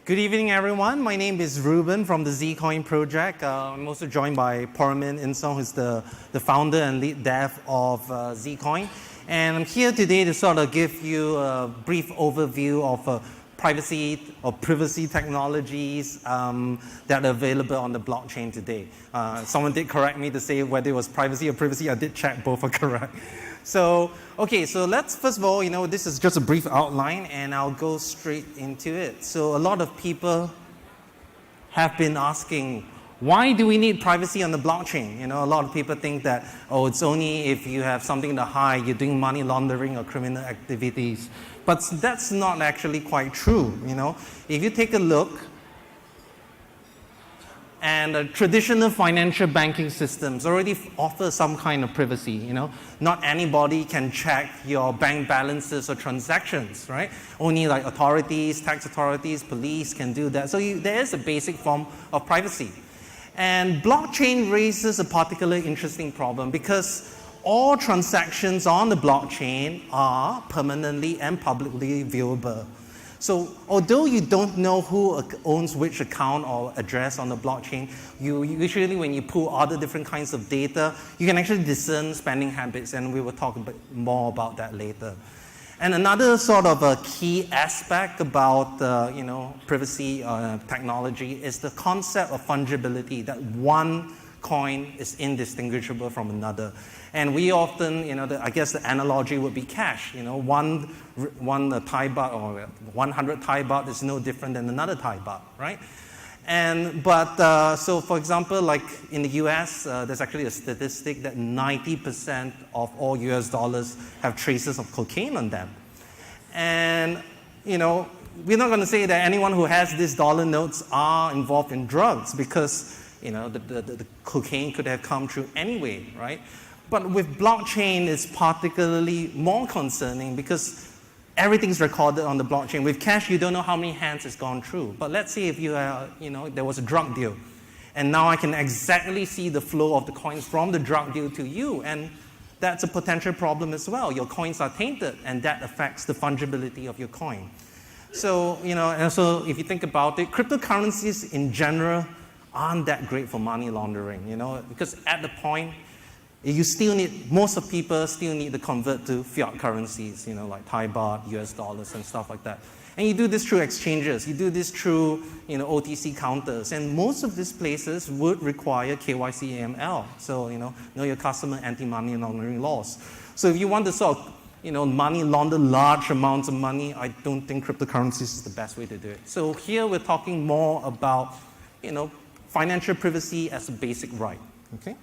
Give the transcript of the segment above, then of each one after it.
Good evening, everyone. My name is Reuben from the Zcoin project. I'm also joined by Paramin Insong, who's the founder and lead dev of Zcoin. And I'm here today to sort of give you a brief overview of privacy or privacy technologies that are available on the blockchain today. Someone did correct me to say whether it was privacy or privacy. I did check, both are correct. So let's first of all, this is just a brief outline and I'll go straight into it. So a lot of people have been asking, why do we need privacy on the blockchain? A lot of people think that, it's only if you have something to hide, you're doing money laundering or criminal activities. But that's not actually quite true, If you take a look, and traditional financial banking systems already offer some kind of privacy, Not anybody can check your bank balances or transactions, right? Only like authorities, tax authorities, police can do that. So there is a basic form of privacy. And blockchain raises a particularly interesting problem because all transactions on the blockchain are permanently and publicly viewable. So although you don't know who owns which account or address on the blockchain, you usually, when you pull other different kinds of data, you can actually discern spending habits, and we will talk a bit more about that later. And another sort of a key aspect about privacy technology is the concept of fungibility, that one coin is indistinguishable from another. And we often, I guess the analogy would be cash. One Thai baht or 100 Thai baht is no different than another Thai baht, right? So for example, like in the US, there's actually a statistic that 90% of all US dollars have traces of cocaine on them. And, we're not going to say that anyone who has these dollar notes are involved in drugs because, the cocaine could have come through anyway, right? But with blockchain, it's particularly more concerning because everything's recorded on the blockchain. With cash, you don't know how many hands it's gone through. But let's say if there was a drug deal, and now I can exactly see the flow of the coins from the drug deal to you, and that's a potential problem as well. Your coins are tainted, and that affects the fungibility of your coin. So, and so if you think about it, cryptocurrencies in general aren't that great for money laundering, because at the point, most of people still need to convert to fiat currencies, like Thai baht, US dollars, and stuff like that. And you do this through exchanges. You do this through, OTC counters. And most of these places would require KYC AML. So, know your customer, anti-money laundering laws. So if you want to sort of, money launder large amounts of money, I don't think cryptocurrencies is the best way to do it. So here we're talking more about, financial privacy as a basic right, okay?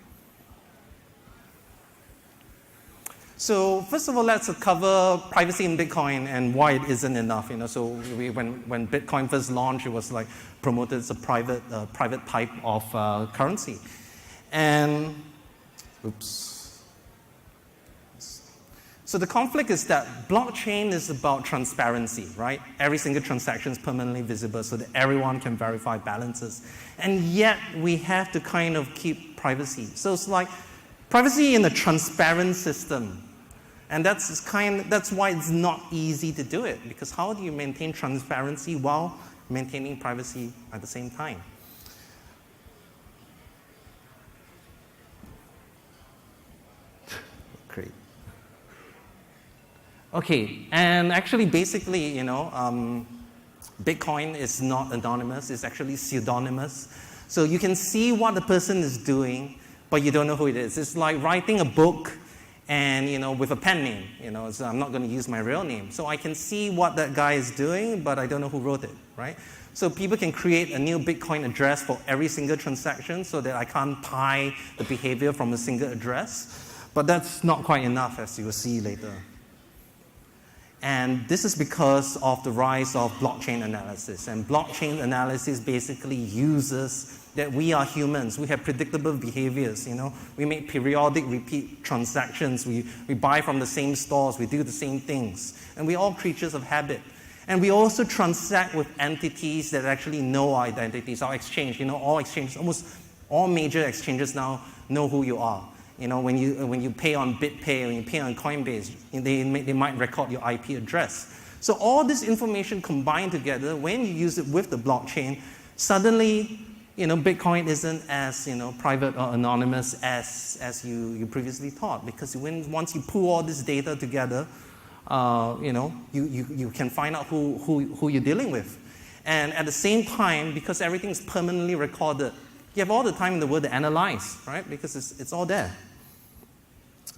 So first of all, let's cover privacy in Bitcoin and why it isn't enough. So when Bitcoin first launched, it was like promoted as a private type of currency. And so the conflict is that blockchain is about transparency, right? Every single transaction is permanently visible so that everyone can verify balances. And yet we have to kind of keep privacy. So it's like privacy in a transparent system. And that's why it's not easy to do it, because how do you maintain transparency while maintaining privacy at the same time? Great. Okay, and actually basically, Bitcoin is not anonymous, it's actually pseudonymous. So you can see what the person is doing, but you don't know who it is. It's like writing a book and, with a pen name, so I'm not going to use my real name. So I can see what that guy is doing, but I don't know who wrote it, right? So people can create a new Bitcoin address for every single transaction so that I can't tie the behavior from a single address. But that's not quite enough, as you will see later. And this is because of the rise of blockchain analysis. And blockchain analysis basically uses that we are humans. We have predictable behaviors, We make periodic repeat transactions. We buy from the same stores. We do the same things. And we're all creatures of habit. And we also transact with entities that actually know our identities, our exchange. Almost all major exchanges now know who you are. When you pay on BitPay or you pay on Coinbase, they might record your IP address. So all this information combined together, when you use it with the blockchain, suddenly, Bitcoin isn't as, private or anonymous as you previously thought. Because once you pull all this data together, you can find out who you're dealing with. And at the same time, because everything's permanently recorded, you have all the time in the world to analyze, right? Because it's all there.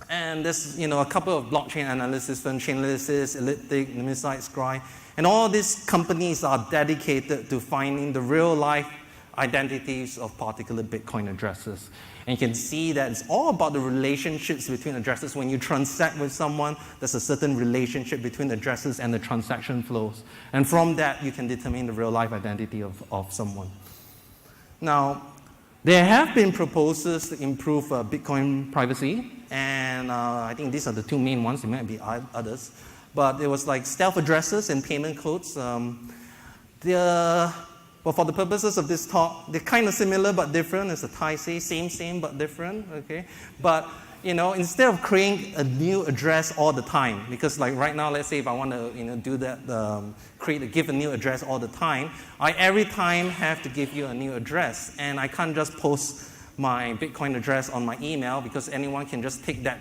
And there's, a couple of blockchain analysis firms, Chainalysis, Elliptic, Numisite, Scry, and all these companies are dedicated to finding the real-life identities of particular Bitcoin addresses. And you can see that it's all about the relationships between addresses. When you transact with someone, there's a certain relationship between addresses and the transaction flows. And from that, you can determine the real-life identity of someone. Now, there have been proposals to improve Bitcoin privacy, and I think these are the two main ones. There might be others. But it was like stealth addresses and payment codes. Well, for the purposes of this talk, they're kind of similar but different. As the Thai say, same but different, okay? But, instead of creating a new address all the time, because like right now, let's say if I want to, do that, give a new address all the time, I every time have to give you a new address. And I can't just post my Bitcoin address on my email because anyone can just take that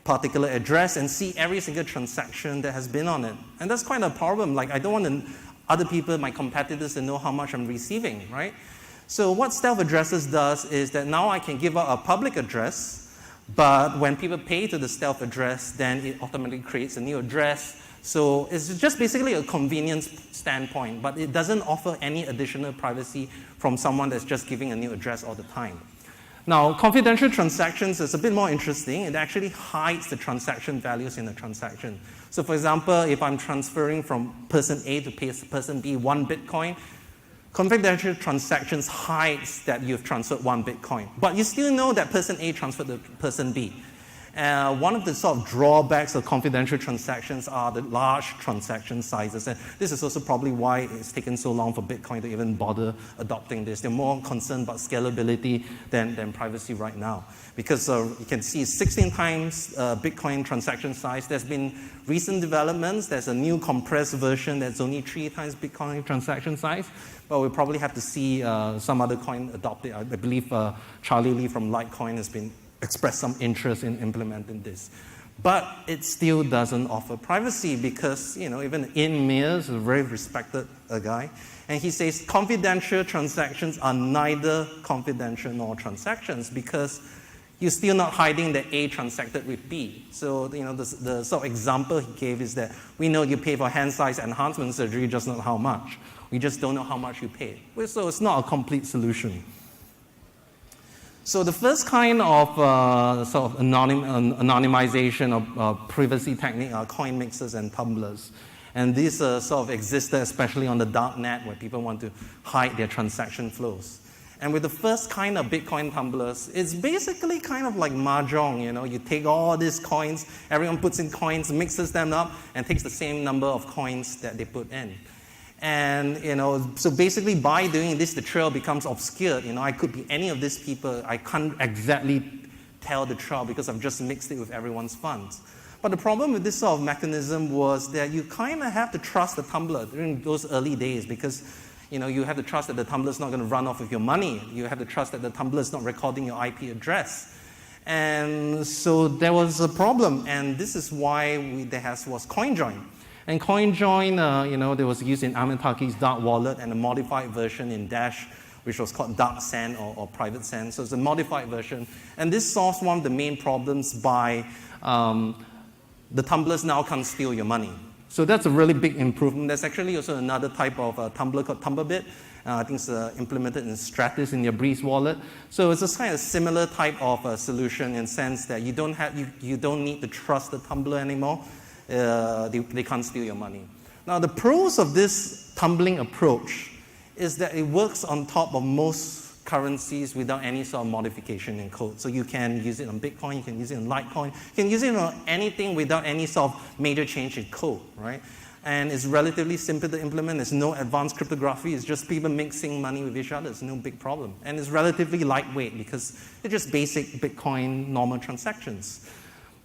particular address and see every single transaction that has been on it. And that's quite a problem. Like, I don't want other people, my competitors, to know how much I'm receiving, right? So what stealth addresses does is that now I can give out a public address, but when people pay to the stealth address, then it automatically creates a new address. So it's just basically a convenience standpoint, but it doesn't offer any additional privacy from someone that's just giving a new address all the time. Now, confidential transactions is a bit more interesting. It actually hides the transaction values in the transaction. So for example, if I'm transferring from person A to person B 1 Bitcoin, confidential transactions hides that you've transferred 1 Bitcoin. But you still know that person A transferred to person B. One of the sort of drawbacks of confidential transactions are the large transaction sizes. And this is also probably why it's taken so long for Bitcoin to even bother adopting this. They're more concerned about scalability than privacy right now. Because you can see 16 times Bitcoin transaction size. There's been recent developments. There's a new compressed version that's only 3 times Bitcoin transaction size. But we'll probably have to see some other coin adopt it. I believe Charlie Lee from Litecoin has been expressed some interest in implementing this. But it still doesn't offer privacy because, even Ian Mears, a very respected guy, and he says confidential transactions are neither confidential nor transactions because you're still not hiding that A transacted with B. So, the sort of example he gave is that we know you pay for hand size enhancement surgery, just not how much. We just don't know how much you paid. So it's not a complete solution. So the first kind of sort of anonymization of privacy technique are coin mixers and tumblers. And these sort of existed especially on the dark net where people want to hide their transaction flows. And with the first kind of Bitcoin tumblers, it's basically kind of like mahjong, You take all these coins, everyone puts in coins, mixes them up, and takes the same number of coins that they put in. And, so basically by doing this, the trail becomes obscured. I could be any of these people. I can't exactly tell the trail because I've just mixed it with everyone's funds. But the problem with this sort of mechanism was that you kind of have to trust the tumbler during those early days because, you have to trust that the tumbler is not going to run off with your money. You have to trust that the tumbler is not recording your IP address. And so there was a problem. And this is why there was CoinJoin. And CoinJoin, there was used in Ahmed Taqi's dark wallet and a modified version in Dash, which was called Dark Sand or Private Sand. So it's a modified version. And this solves one of the main problems by the tumblers now can't steal your money. So that's a really big improvement. There's actually also another type of tumbler called Tumblebit. I think it's implemented in Stratis in your Breeze wallet. So it's a kind of similar type of solution in the sense that you don't need to trust the tumbler anymore. They can't steal your money. Now, the pros of this tumbling approach is that it works on top of most currencies without any sort of modification in code. So you can use it on Bitcoin, you can use it on Litecoin, you can use it on anything without any sort of major change in code, right? And it's relatively simple to implement. There's no advanced cryptography. It's just people mixing money with each other. It's no big problem. And it's relatively lightweight because it's just basic Bitcoin normal transactions.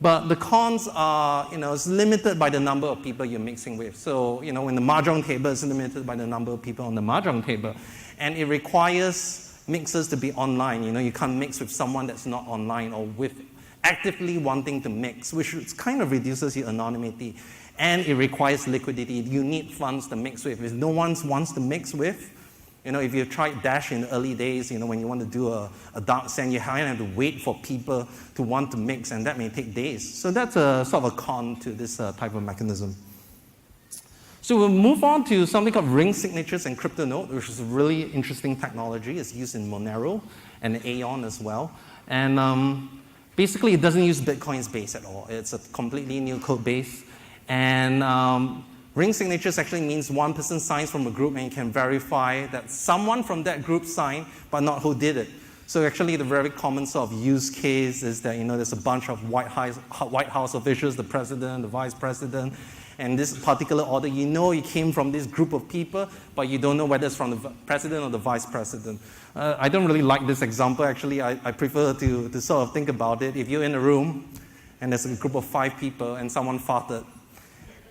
But the cons are, it's limited by the number of people you're mixing with. So, in the mahjong table, it's limited by the number of people on the mahjong table. And it requires mixers to be online. You can't mix with someone that's not online or with actively wanting to mix, which kind of reduces your anonymity. And it requires liquidity. You need funds to mix with. If no one wants to mix with, if you've tried Dash in the early days, when you want to do a dark send, you have to wait for people to want to mix, and that may take days. So that's a sort of a con to this type of mechanism. So we'll move on to something called ring signatures and CryptoNote, which is a really interesting technology. It's used in Monero and Aeon as well. And basically, it doesn't use Bitcoin's base at all. It's a completely new code base. And ring signatures actually means one person signs from a group and you can verify that someone from that group signed, but not who did it. So actually the very common sort of use case is that, there's a bunch of White House officials, the president, the vice president, and this particular order, it came from this group of people, but you don't know whether it's from the president or the vice president. I don't really like this example, actually. I prefer to sort of think about it. If you're in a room and there's a group of 5 people and someone farted,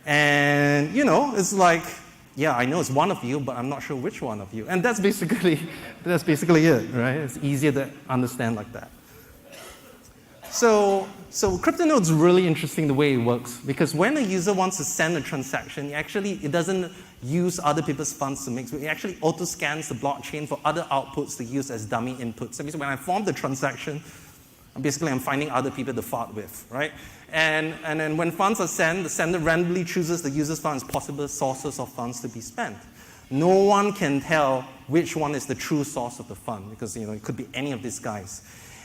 and, it's like, yeah, I know it's one of you, but I'm not sure which one of you. And that's basically it, right? It's easier to understand like that. So CryptoNote is really interesting the way it works, because when a user wants to send a transaction, it doesn't use other people's funds to mix. It actually auto-scans the blockchain for other outputs to use as dummy inputs. So when I form the transaction, I'm finding other people to fart with, right? And then when funds are sent, the sender randomly chooses the user's funds as possible sources of funds to be spent. No one can tell which one is the true source of the fund, because it could be any of these guys.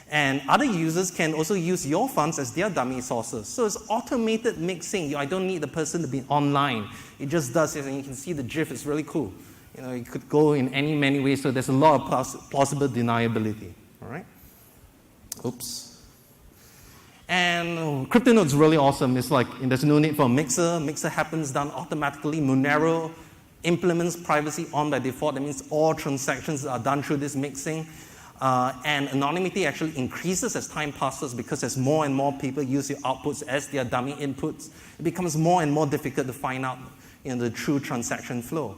And other users can also use your funds as their dummy sources. So it's automated mixing. I don't need the person to be online. It just does it, and you can see the GIF. It's really cool. It could go in many ways, so there's a lot of plausible deniability, all right? Oops. And CryptoNote is really awesome. It's like there's no need for a mixer. Mixer happens done automatically. Monero implements privacy on by default. That means all transactions are done through this mixing. And anonymity actually increases as time passes, because as more and more people use your outputs as their dummy inputs, it becomes more and more difficult to find out the true transaction flow.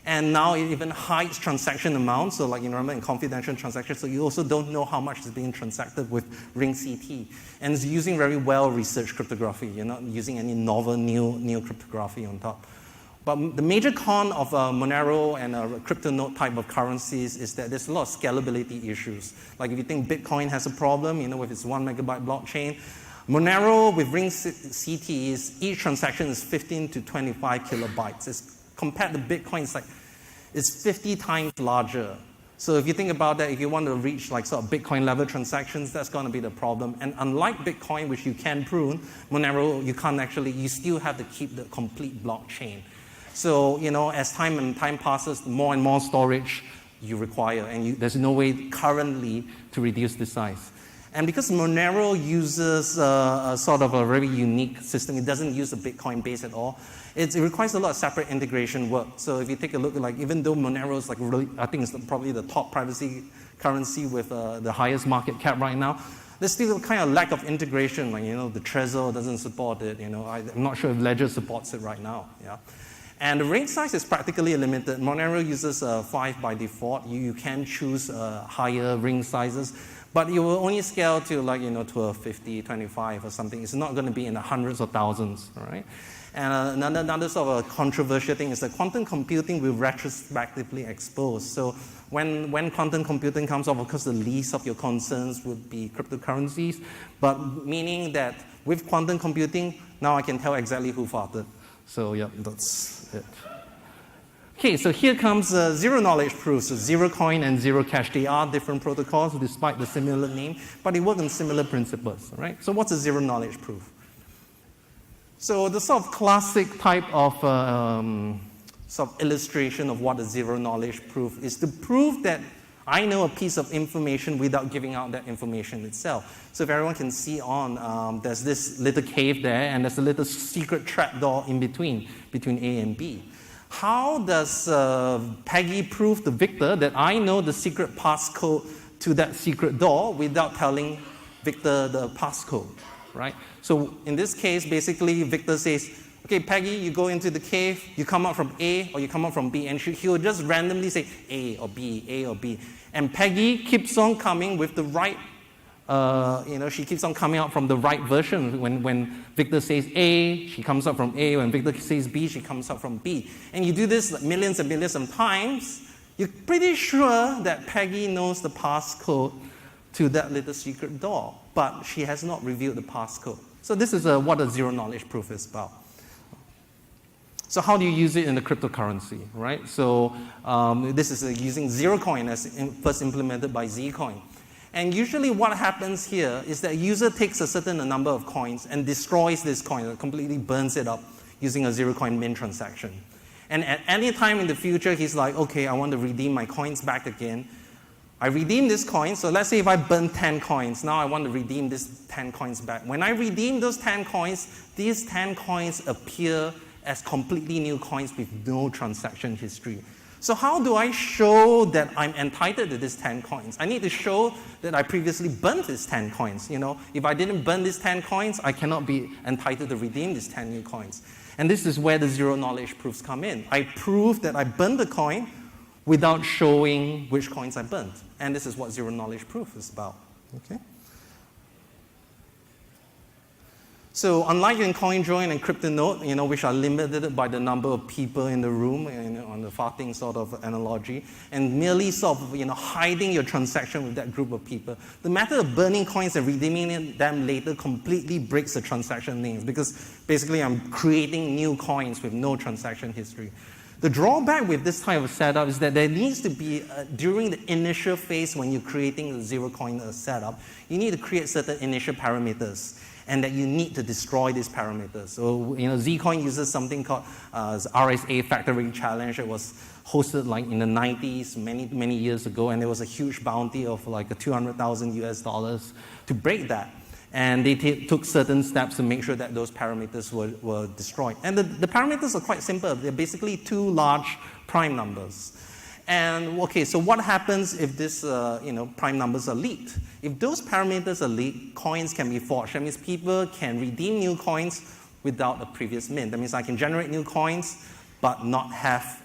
And now it even hides transaction amounts. So like remember in confidential transactions, so you also don't know how much is being transacted with ring CT. And it's using very well-researched cryptography. You're not using any novel new cryptography on top. But the major con of Monero and CryptoNote type of currencies is that there's a lot of scalability issues. Like if you think Bitcoin has a problem, with its 1 megabyte blockchain, Monero with ring CT each transaction is 15 to 25 kilobytes. Compared to Bitcoin, it's 50 times larger. So if you think about that, if you want to reach sort of Bitcoin level transactions, that's going to be the problem. And unlike Bitcoin, which you can prune, Monero, you still have to keep the complete blockchain. So, as time passes, more and more storage you require, and there's no way currently to reduce the size. And because Monero uses sort of a very unique system, it doesn't use a Bitcoin base at all. It requires a lot of separate integration work. So if you take a look at even though Monero is really, I think it's probably the top privacy currency with the highest market cap right now, there's still a kind of lack of integration. The Trezor doesn't support it. I'm not sure if Ledger supports it right now. Yeah. And the ring size is practically limited. Monero uses 5 by default. You can choose higher ring sizes, but it will only scale to to a 50, 25 or something. It's not going to be in the hundreds or thousands, all right? And another sort of a controversial thing is that quantum computing will retrospectively expose. So when quantum computing comes off, of course, the least of your concerns would be cryptocurrencies, but meaning that with quantum computing, now I can tell exactly who farted. So yeah, that's it. Okay, so here comes zero-knowledge proof. So zero coin and zero cash, they are different protocols despite the similar name, but they work on similar principles, right? So what's a zero-knowledge proof? So the sort of classic type of sort of illustration of what a zero-knowledge proof is to prove that I know a piece of information without giving out that information itself. So if everyone can see there's this little cave there, and there's a little secret trapdoor in between A and B. How does Peggy prove to Victor that I know the secret passcode to that secret door without telling Victor the passcode, right? So in this case, basically, Victor says, okay, Peggy, you go into the cave, you come out from A or you come out from B, and he'll just randomly say A or B, A or B. And Peggy keeps on coming with the right, she keeps on coming out from the right version. When Victor says A, she comes out from A. When Victor says B, she comes out from B. And you do this like millions and millions of times, you're pretty sure that Peggy knows the passcode to that little secret door, but she has not revealed the passcode. So this is what a zero-knowledge proof is about. So how do you use it in the cryptocurrency, right? So this is using ZeroCoin as first implemented by Zcoin. And usually what happens here is that a user takes a certain number of coins and destroys this coin, completely burns it up using a ZeroCoin mint transaction. And at any time in the future, he's like, okay, I want to redeem my coins back again. I redeem this coin, so let's say if I burn 10 coins, now I want to redeem this 10 coins back. When I redeem those 10 coins, these 10 coins appear as completely new coins with no transaction history. So how do I show that I'm entitled to these 10 coins? I need to show that I previously burnt these 10 coins. If I didn't burn these 10 coins, I cannot be entitled to redeem these 10 new coins. And this is where the zero-knowledge proofs come in. I prove that I burned the coin without showing which coins I burnt. And this is what zero-knowledge proof is about. Okay? So unlike in CoinJoin and CryptoNote, which are limited by the number of people in the room, on the farting sort of analogy, and merely sort of hiding your transaction with that group of people, the method of burning coins and redeeming them later completely breaks the transaction names, because basically I'm creating new coins with no transaction history. The drawback with this type of setup is that there needs to be, during the initial phase when you're creating a zero-coin setup, you need to create certain initial parameters, and that you need to destroy these parameters. So, Zcoin uses something called RSA Factoring Challenge. It was hosted like in the 90s, many years ago, and there was a huge bounty of like $200,000 to break that. And they took certain steps to make sure that those parameters were destroyed. And the parameters are quite simple. They're basically two large prime numbers. And okay, so what happens if this, prime numbers are leaked? If those parameters are leaked, coins can be forged. That means people can redeem new coins without a previous mint. That means I can generate new coins, but not have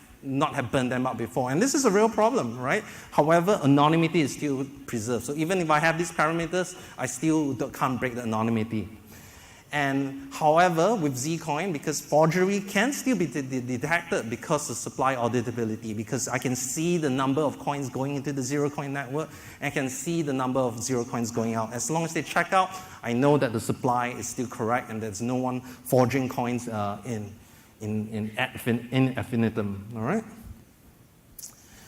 burned them up before. And this is a real problem, right? However, anonymity is still preserved. So even if I have these parameters, I still can't break the anonymity. And however, with Zcoin, because forgery can still be detected because of supply auditability, because I can see the number of coins going into the ZeroCoin network, and I can see the number of zero coins going out. As long as they check out, I know that the supply is still correct and there's no one forging coins in infinitum, all right?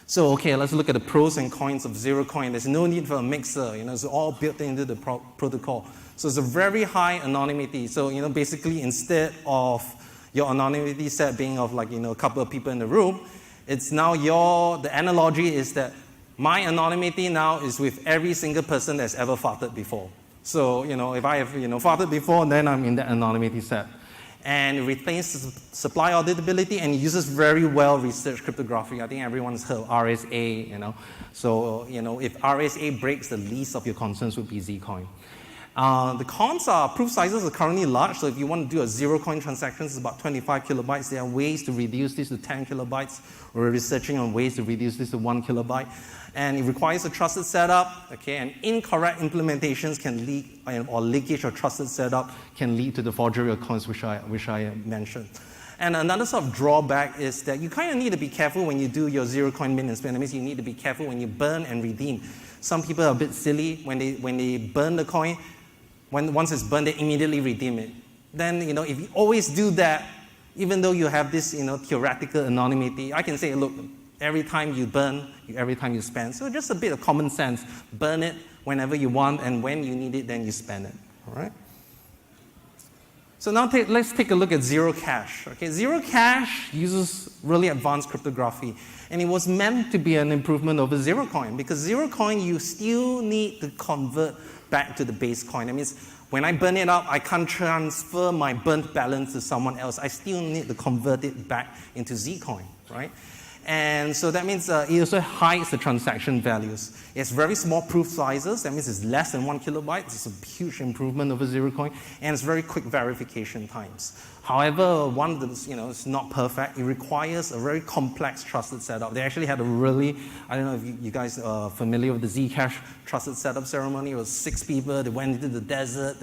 So, okay, let's look at the pros and cons of ZeroCoin. There's no need for a mixer, it's all built into the protocol. So it's a very high anonymity. So, basically instead of your anonymity set being of like, a couple of people in the room, it's now the analogy is that my anonymity now is with every single person that's ever farted before. So, if I have, farted before, then I'm in that anonymity set. And it retains supply auditability and uses very well-researched cryptography. I think everyone's heard of RSA, So, if RSA breaks, the least of your concerns would be Zcoin. The cons are proof sizes are currently large, so if you want to do a zero-coin transaction, it's about 25 kilobytes. There are ways to reduce this to 10 kilobytes. We're researching on ways to reduce this to 1 kilobyte. And it requires a trusted setup, okay, and incorrect implementations can leak, or leakage of trusted setup can lead to the forgery of coins, which I mentioned. And another sort of drawback is that you kind of need to be careful when you do your zero-coin mint and spend. That means you need to be careful when you burn and redeem. Some people are a bit silly when they burn the coin. Once it's burned, they immediately redeem it. Then, if you always do that, even though you have this, theoretical anonymity, I can say, look, every time you burn, every time you spend. So just a bit of common sense. Burn it whenever you want, and when you need it, then you spend it. All right? So now let's take a look at Zero Cash. Okay, Zero Cash uses really advanced cryptography, and it was meant to be an improvement over ZeroCoin, because ZeroCoin, you still need to convert back to the base coin. That means when I burn it up, I can't transfer my burnt balance to someone else. I still need to convert it back into Zcoin, right? And so that means it also hides the transaction values. It's very small proof sizes. That means it's less than 1 kilobyte. It's a huge improvement over Zerocoin. And it's very quick verification times. However, one of the, it's not perfect. It requires a very complex trusted setup. They actually had a really, I don't know if you guys are familiar with the Zcash trusted setup ceremony. It was 6 people. They went into the desert.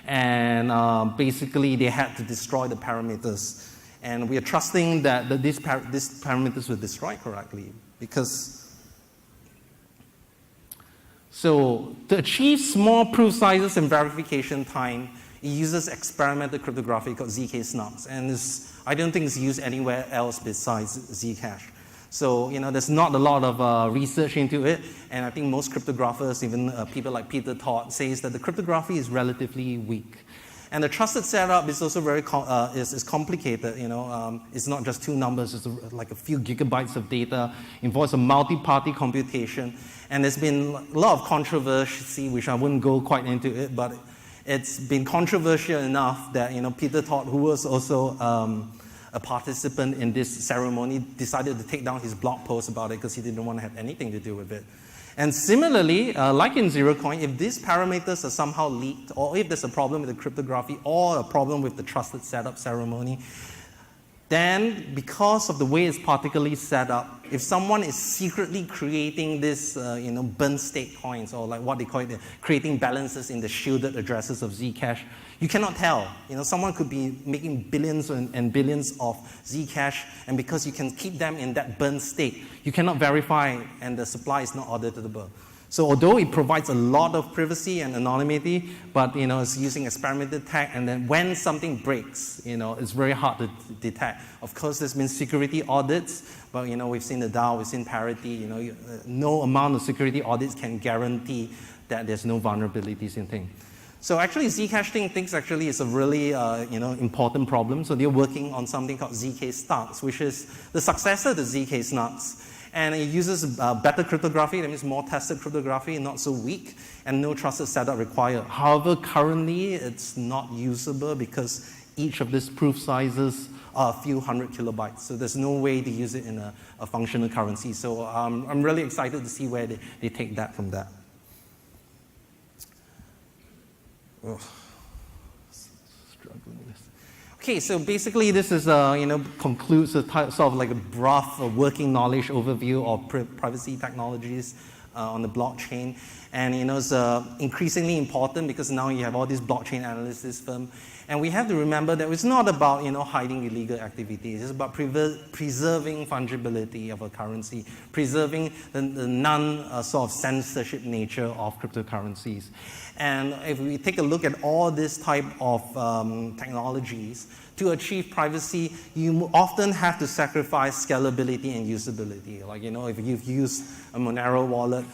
And basically, they had to destroy the parameters. And we are trusting that these parameters were destroyed correctly. So to achieve small proof sizes and verification time, it uses experimental cryptography called ZK SNARKs. And I don't think it's used anywhere else besides Zcash. So, there's not a lot of research into it. And I think most cryptographers, even people like Peter Todd, says that the cryptography is relatively weak. And the trusted setup is also very is complicated. It's not just 2 numbers. It's like a few gigabytes of data. Involves a multi-party computation. And there's been a lot of controversy, which I wouldn't go quite into it, but it's been controversial enough that Peter Todd, who was also a participant in this ceremony, decided to take down his blog post about it because he didn't want to have anything to do with it. And similarly, like in Zerocoin, if these parameters are somehow leaked, or if there's a problem with the cryptography or a problem with the trusted setup ceremony, then because of the way it's particularly set up, if someone is secretly creating this, burn state coins, or like what they call it, creating balances in the shielded addresses of Zcash, you cannot tell. Someone could be making billions and billions of Zcash, and because you can keep them in that burn state, you cannot verify, and the supply is not auditable. So although it provides a lot of privacy and anonymity, but it's using experimental tech, and then when something breaks, it's very hard to detect. Of course, there's been security audits, but we've seen the DAO, we've seen parity. No amount of security audits can guarantee that there's no vulnerabilities in things. So actually, Zcash thinks actually is a really important problem. So they're working on something called ZK SNARKs, which is the successor to ZK SNARKs. And it uses better cryptography, that means more tested cryptography, not so weak, and no trusted setup required. However, currently it's not usable because each of these proof sizes are a few hundred kilobytes. So there's no way to use it in a functional currency. So I'm really excited to see where they take that from that. Oh, struggling with this. Okay, so basically this is, concludes a sort of like a broad working knowledge overview of privacy technologies on the blockchain. And, it's increasingly important because now you have all these blockchain analysis firms. And we have to remember that it's not about, hiding illegal activities. It's about preserving fungibility of a currency, preserving the sort of censorship nature of cryptocurrencies. And if we take a look at all this type of technologies, to achieve privacy, you often have to sacrifice scalability and usability. Like, if you've used a Monero wallet,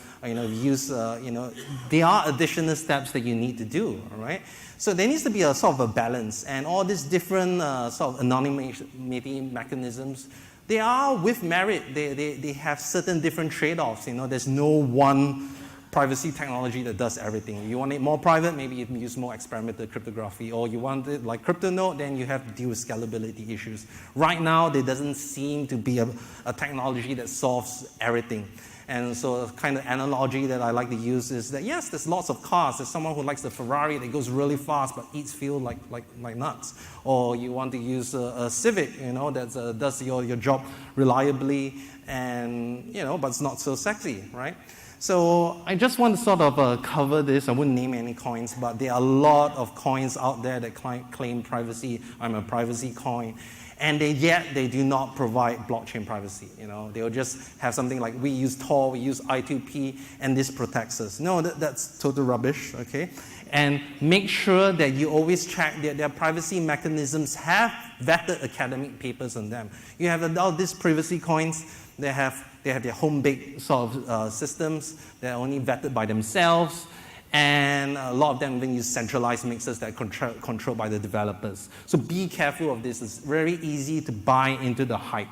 there are additional steps that you need to do, all right? So there needs to be a sort of a balance, and all these different sort of anonymity mechanisms, they are with merit. They have certain different trade-offs. There's no one privacy technology that does everything. You want it more private, maybe you use more experimental cryptography, or you want it like CryptoNote, then you have to deal with scalability issues. Right now, there doesn't seem to be a technology that solves everything. And so the kind of analogy that I like to use is that, yes, there's lots of cars. There's someone who likes the Ferrari that goes really fast but eats fuel like nuts. Or you want to use a Civic, that does your job reliably and, but it's not so sexy, right? So I just want to sort of cover this. I wouldn't name any coins, but there are a lot of coins out there that claim privacy. I'm a privacy coin. And yet they do not provide blockchain privacy. They'll just have something like we use Tor, we use I2P, and this protects us. No, that's total rubbish, okay? And make sure that you always check that their privacy mechanisms have vetted academic papers on them. You have all these privacy coins, they have their home-baked sort of systems that are only vetted by themselves, and a lot of them even use centralized mixers that are controlled by the developers. So be careful of this. It's very easy to buy into the hype.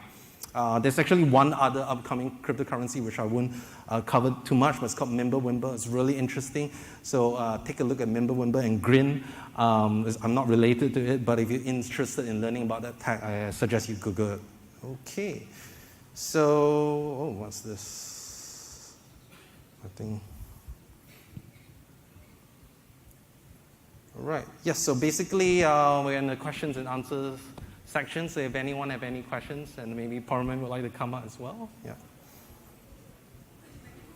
There's actually one other upcoming cryptocurrency which I won't cover too much, but it's called Mimblewimble. It's really interesting. So take a look at Mimblewimble and grin. I'm not related to it, but if you're interested in learning about that tech, I suggest you Google it. Okay. So, what's this? I think. All right. Yes, so basically, we're in the questions and answers section. So if anyone have any questions, and maybe Parliament would like to come up as well. Yeah.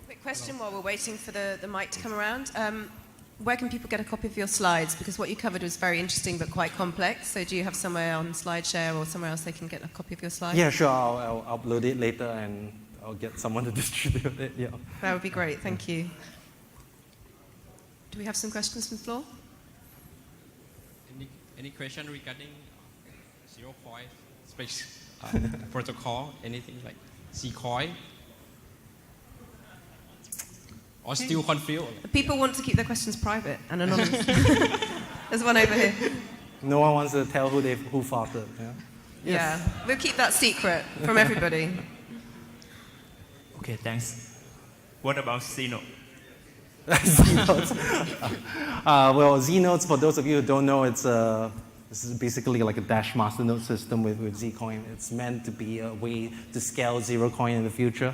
Quick question while we're waiting for the mic to come around. Where can people get a copy of your slides? Because what you covered was very interesting but quite complex. So do you have somewhere on SlideShare or somewhere else they can get a copy of your slides? Yeah, sure. I'll upload it later and I'll get someone to distribute it. Yeah. That would be great. Thank you. Do we have some questions from the floor? Any question regarding zero coin space protocol? Anything like Zcoin? Or still confused? People want to keep their questions private and anonymous. There's one over here. No one wants to tell who farted. Yeah. Yes. Yeah, we'll keep that secret from everybody. Okay, thanks. What about Zeno? Z-Notes. Well, Z-Notes, for those of you who don't know, this is basically like a dash masternode system with Zcoin. It's meant to be a way to scale zero coin in the future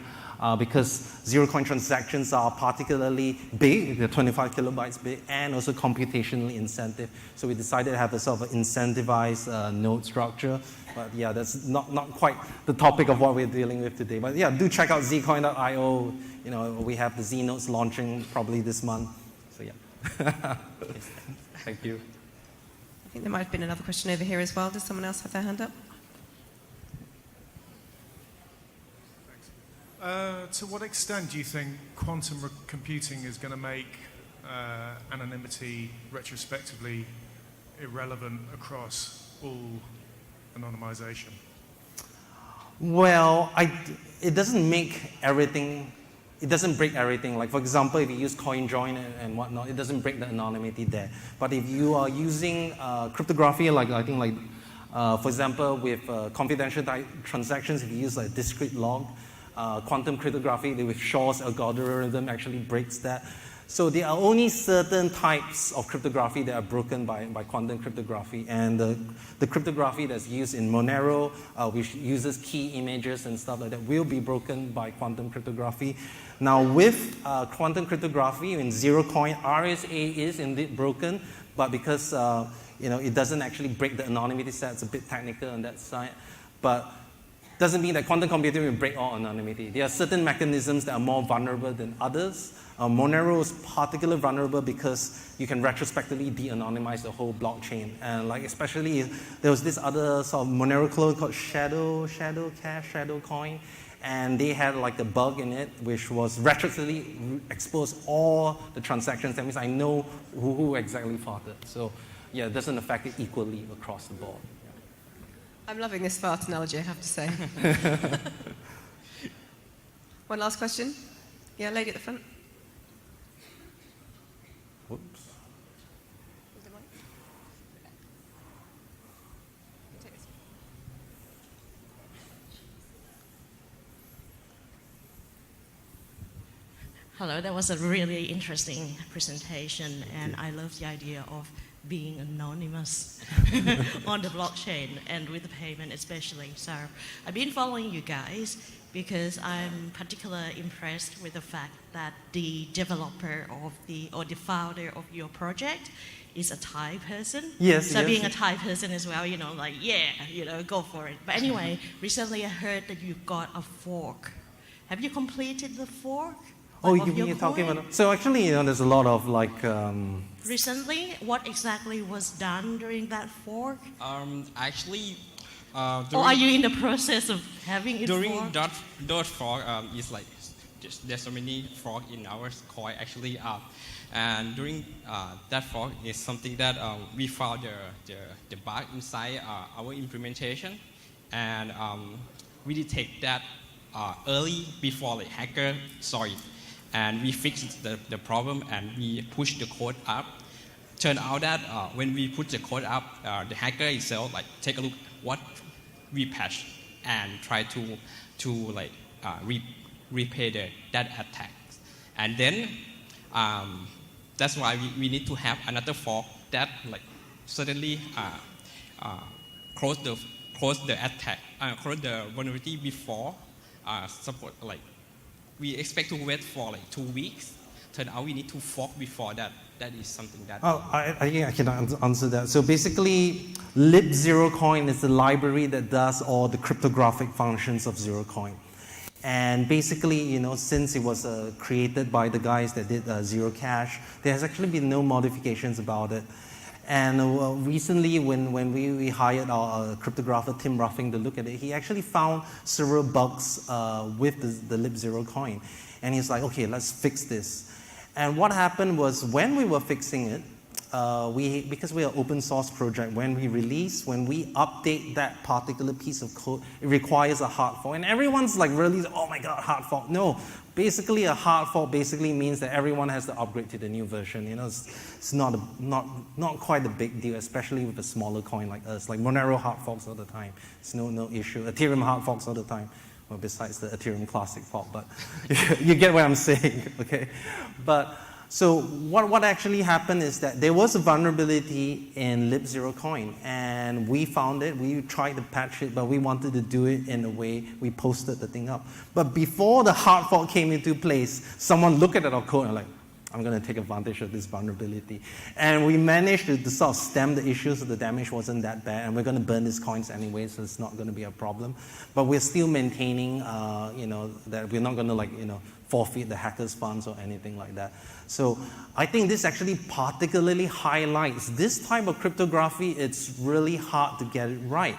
because zero coin transactions are particularly big, they're 25 kilobytes big, and also computationally incentive. So we decided to have a sort of incentivized node structure. But yeah, that's not quite the topic of what we're dealing with today. But yeah, do check out zcoin.io. You know, we have the Z-Notes launching probably this month. So yeah. Thank you. I think there might have been another question over here as well. Does someone else have their hand up? To what extent do you think quantum computing is going to make anonymity retrospectively irrelevant across all anonymization? Well, it doesn't make everything, it doesn't break everything. Like for example, if you use CoinJoin and whatnot, it doesn't break the anonymity there. But if you are using cryptography, like I think for example, with confidential transactions, if you use like discrete log, quantum cryptography with Shor's algorithm actually breaks that. So there are only certain types of cryptography that are broken by quantum cryptography, and the cryptography that's used in Monero, which uses key images and stuff like that, will be broken by quantum cryptography. Now with quantum cryptography in zero coin, RSA is indeed broken, but because it doesn't actually break the anonymity set, it's a bit technical on that side, but doesn't mean that quantum computing will break all anonymity. There are certain mechanisms that are more vulnerable than others. Monero is particularly vulnerable because you can retrospectively de-anonymize the whole blockchain. And like especially, there was this other sort of Monero clone called Shadow Cash, Shadow Coin. And they had like a bug in it, which was retrospectively expose all the transactions. That means I know who exactly farted. So yeah, it doesn't affect it equally across the board. I'm loving this fart analogy, I have to say. One last question. Yeah, lady at the front. Whoops. Hello, that was a really interesting presentation, and I love the idea of being anonymous on the blockchain and with the payment especially. So I've been following you guys because I'm particularly impressed with the fact that the developer or the founder of your project is a Thai person. Yes. So being a Thai person as well, go for it. But anyway, recently I heard that you got a fork. Have you completed the fork? Oh, you're talking about... So actually, there's a lot of like... Recently, what exactly was done during that fork? Actually... or are you in the process of having it during forked? that fork, it's like there's so many fork in our coin actually. And during that fork is something that we found the bug inside our implementation, and we detect that early before the hacker saw it. And we fixed the problem and we pushed the code up. Turned out that when we put the code up, the hacker itself take a look what we patched and try to repay that attack. And then that's why we need to have another fork that suddenly close the attack, close the vulnerability before support like we expect to wait for like 2 weeks. Turn out we need to fork before that. That is something that. Oh, I think I can answer that. So basically, lib0coin is the library that does all the cryptographic functions of zerocoin. And basically, you know, since it was created by the guys that did Zero Cash, there has actually been no modifications about it. And recently, when we hired our cryptographer, Tim Ruffing, to look at it, he actually found several bugs with the lib0coin. And he's like, okay, let's fix this. And what happened was when we were fixing it, because we're an open source project, when we update that particular piece of code, it requires a hard fork. And everyone's like really, oh my God, hard fork. No, basically a hard fork basically means that everyone has to upgrade to the new version. You know, it's not quite a big deal, especially with a smaller coin like us. Like Monero hard forks all the time. It's no issue. Ethereum hard forks all the time. Well, besides the Ethereum Classic fork, but you get what I'm saying, okay? But so what actually happened is that there was a vulnerability in lib0coin, and we found it. We tried to patch it, but we wanted to do it in a way we posted the thing up. But before the hard fork came into place, someone looked at our code and like, I'm going to take advantage of this vulnerability. And we managed to sort of stem the issue so the damage wasn't that bad. And we're going to burn these coins anyway, so it's not going to be a problem. But we're still maintaining, that we're not going to forfeit the hackers' funds or anything like that. So I think this actually particularly highlights this type of cryptography. It's really hard to get it right.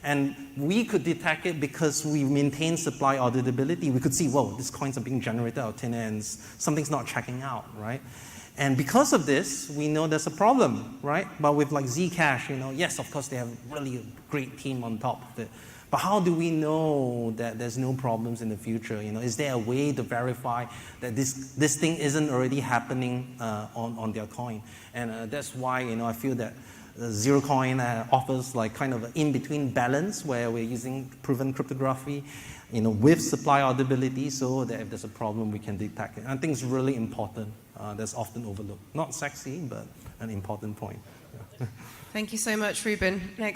And we could detect it because we maintain supply auditability. We could see, whoa, these coins are being generated out of thin air and something's not checking out, right? And because of this, we know there's a problem, right? But with like Zcash, yes, of course, they have really a great team on top of it. But how do we know that there's no problems in the future? Is there a way to verify that this thing isn't already happening on their coin? And that's why, I feel that zerocoin offers like kind of an in-between balance where we're using proven cryptography, with supply auditability, so that if there's a problem, we can detect it. I think it's really important. That's often overlooked. Not sexy, but an important point. Yeah. Thank you so much, Reuben. Next.